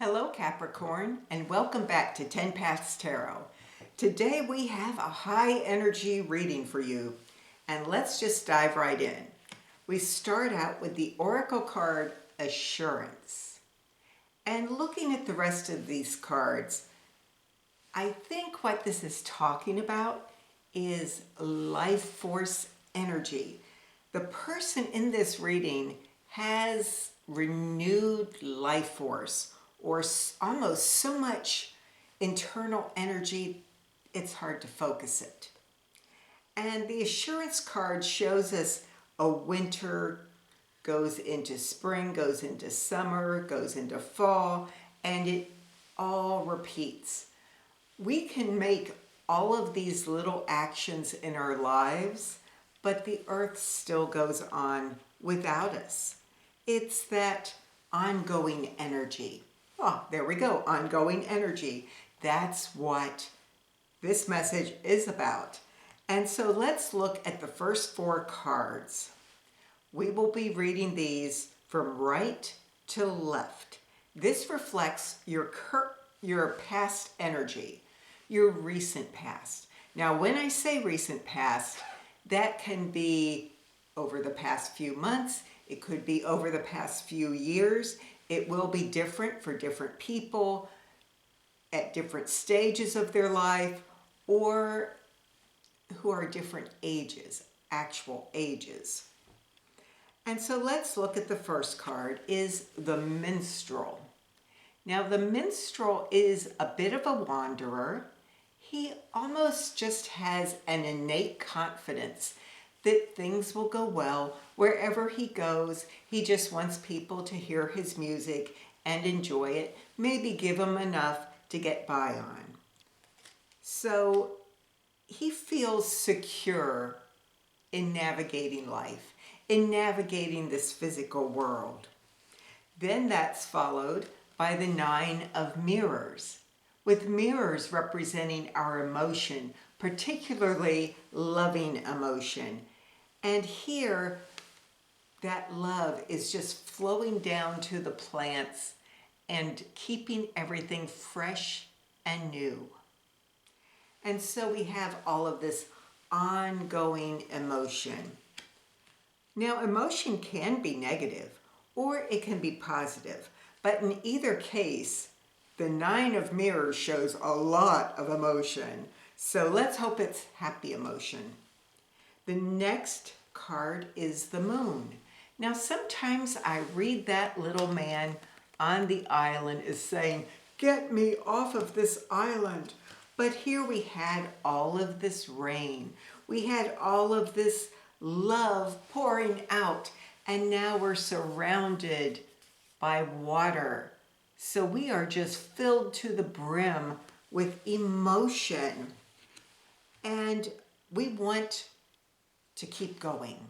Hello Capricorn, and welcome back to TenPaths Tarot. Today we have a high energy reading for you, and let's just dive right in. We start out with the Oracle card Assurance. And looking at the rest of these cards, I think what this is talking about is life force energy. The person in this reading has renewed life force, or almost so much internal energy, it's hard to focus it. And the Assurance card shows us a winter goes into spring, goes into summer, goes into fall, and it all repeats. We can make all of these little actions in our lives, but the earth still goes on without us. It's that ongoing energy. Oh, there we go, ongoing energy. That's what this message is about. And so let's look at the first four cards. We will be reading these from right to left. This reflects your past energy, your recent past. Now, when I say recent past, that can be over the past few months. It could be over the past few years. It will be different for different people at different stages of their life, or who are different ages, actual ages. And so let's look at the first card, is the Minstrel. Now the Minstrel is a bit of a wanderer. He almost just has an innate confidence that things will go well wherever he goes. He just wants people to hear his music and enjoy it, maybe give him enough to get by on. So he feels secure in navigating life, in navigating this physical world. Then that's followed by the Nine of Mirrors, with mirrors representing our emotion, particularly loving emotion. And here, that love is just flowing down to the plants and keeping everything fresh and new. And so we have all of this ongoing emotion. Now, emotion can be negative or it can be positive, but in either case, the Nine of Mirrors shows a lot of emotion. So let's hope it's happy emotion. The next card is the Moon. Now, sometimes I read that little man on the island as saying, "Get me off of this island." But here we had all of this rain. We had all of this love pouring out, and now we're surrounded by water. So we are just filled to the brim with emotion, and we want to keep going.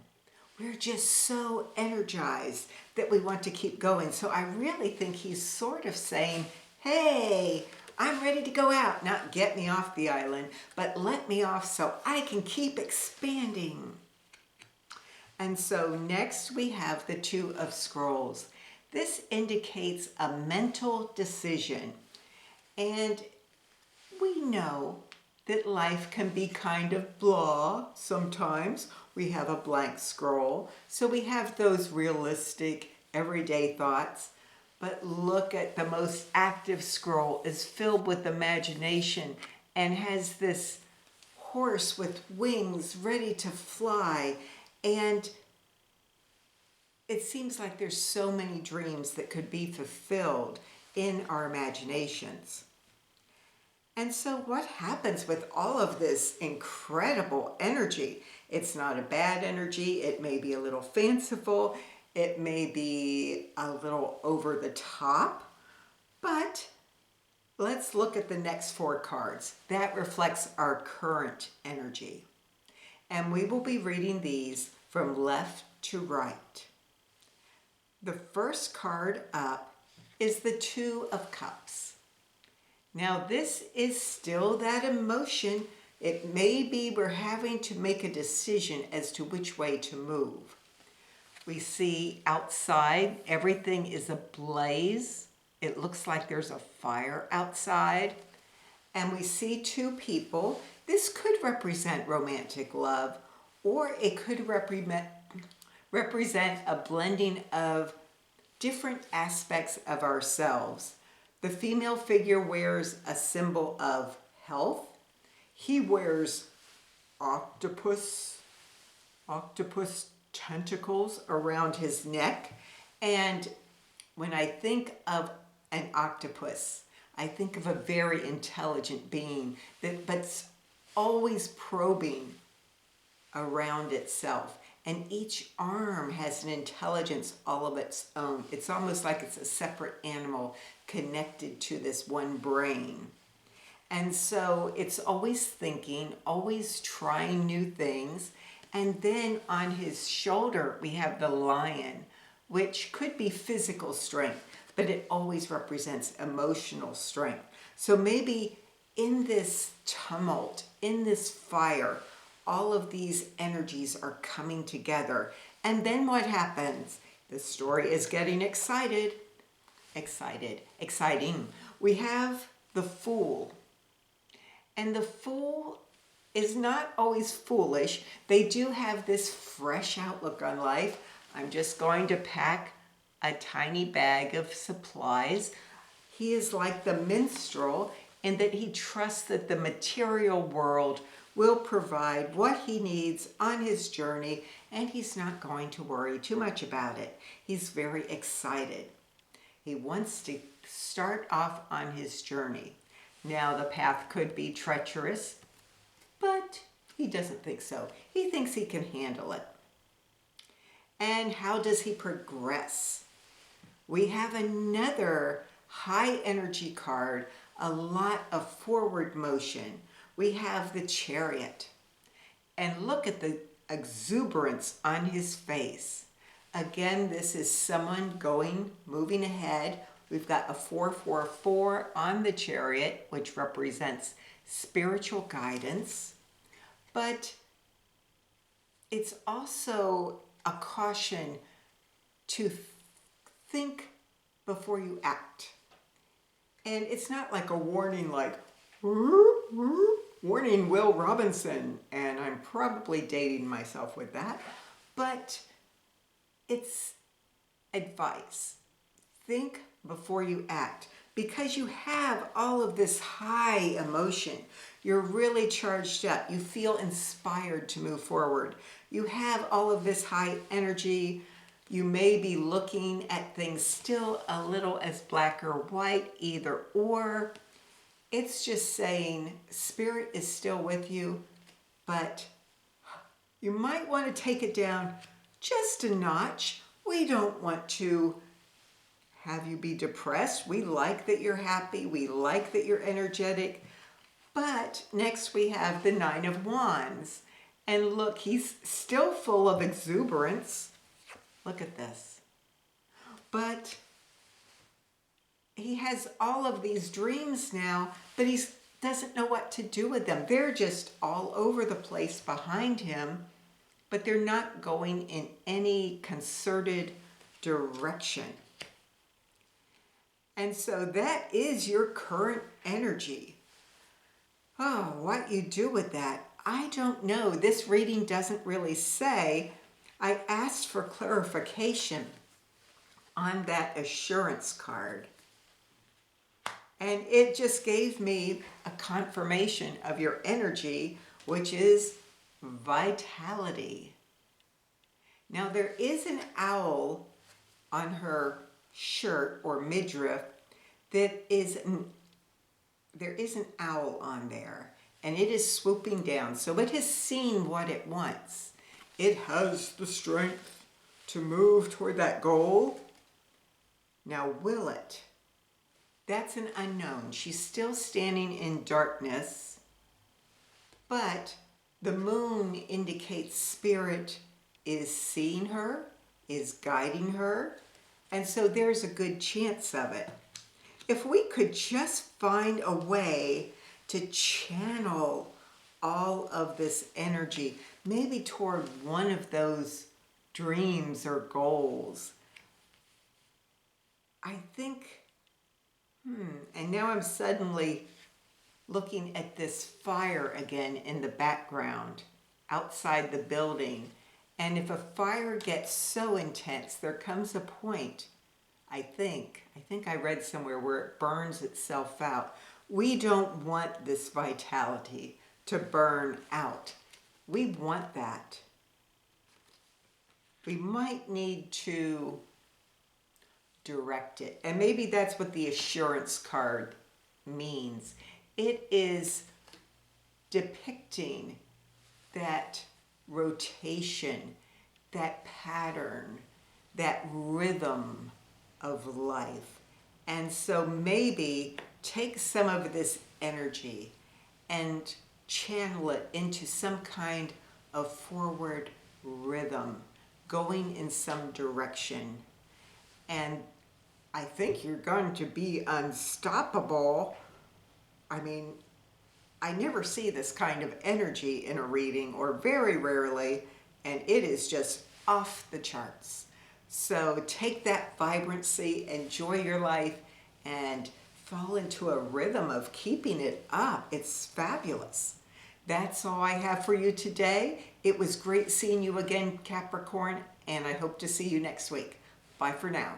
We're just so energized that we want to keep going. So I really think he's sort of saying, hey, I'm ready to go out. Not get me off the island, but let me off so I can keep expanding. And so next we have the Two of Scrolls. This indicates a mental decision. And we know that life can be kind of blah sometimes. We have a blank scroll. So we have those realistic, everyday thoughts. But look at the most active scroll is filled with imagination and has this horse with wings ready to fly. And it seems like there's so many dreams that could be fulfilled in our imaginations. And so what happens with all of this incredible energy? It's not a bad energy. It may be a little fanciful. It may be a little over the top. But let's look at the next four cards. That reflects our current energy. And we will be reading these from left to right. The first card up is the Two of Cups. Now this is still that emotion. It may be we're having to make a decision as to which way to move. We see outside everything is ablaze. It looks like there's a fire outside, and we see two people. This could represent romantic love, or it could represent a blending of different aspects of ourselves. The female figure wears a symbol of health. He wears octopus tentacles around his neck. And when I think of an octopus, I think of a very intelligent being but's always probing around itself. And each arm has an intelligence all of its own. It's almost like it's a separate animal connected to this one brain. And so it's always thinking, always trying new things. And then on his shoulder, we have the lion, which could be physical strength, but it always represents emotional strength. So maybe in this tumult, in this fire, all of these energies are coming together. And then what happens? The story is getting exciting. We have the Fool. And the Fool is not always foolish. They do have this fresh outlook on life. I'm just going to pack a tiny bag of supplies. He is like the minstrel in that he trusts that the material world will provide what he needs on his journey, and he's not going to worry too much about it. He's very excited. He wants to start off on his journey. Now, the path could be treacherous, but he doesn't think so. He thinks he can handle it. And how does he progress? We have another high energy card, a lot of forward motion. We have the Chariot. And look at the exuberance on his face. Again, this is someone moving ahead. We've got a 444 on the Chariot, which represents spiritual guidance. But it's also a caution to think before you act. And it's not like a warning like, warning Will Robinson, and I'm probably dating myself with that, but it's advice. Think before you act, because you have all of this high emotion. You're really charged up. You feel inspired to move forward. You have all of this high energy. You may be looking at things still a little as black or white, either or. It's just saying Spirit is still with you, but you might want to take it down just a notch. We don't want to have you be depressed. We like that you're happy. We like that you're energetic. But next we have the Nine of Wands. And look, he's still full of exuberance. Look at this. But he has all of these dreams now, but he doesn't know what to do with them. They're just all over the place behind him, but they're not going in any concerted direction. And so that is your current energy. Oh, what you do with that, I don't know. This reading doesn't really say. I asked for clarification on that assurance card. And it just gave me a confirmation of your energy, which is vitality. Now there is an owl on her shirt or midriff there is an owl on there, and it is swooping down. So it has seen what it wants. It has the strength to move toward that goal. Now will it? That's an unknown. She's still standing in darkness, but the moon indicates Spirit is seeing her, is guiding her, and so there's a good chance of it. If we could just find a way to channel all of this energy, maybe toward one of those dreams or goals, I think And now I'm suddenly looking at this fire again in the background outside the building. And if a fire gets so intense, there comes a point, I think I read somewhere, where it burns itself out. We don't want this vitality to burn out. We want that. We might need to direct it. And maybe that's what the assurance card means. It is depicting that rotation, that pattern, that rhythm of life. And so maybe take some of this energy and channel it into some kind of forward rhythm, going in some direction. And I think you're going to be unstoppable. I mean, I never see this kind of energy in a reading, or very rarely, and it is just off the charts. So take that vibrancy, enjoy your life, and fall into a rhythm of keeping it up. It's fabulous. That's all I have for you today. It was great seeing you again, Capricorn, and I hope to see you next week. Bye for now.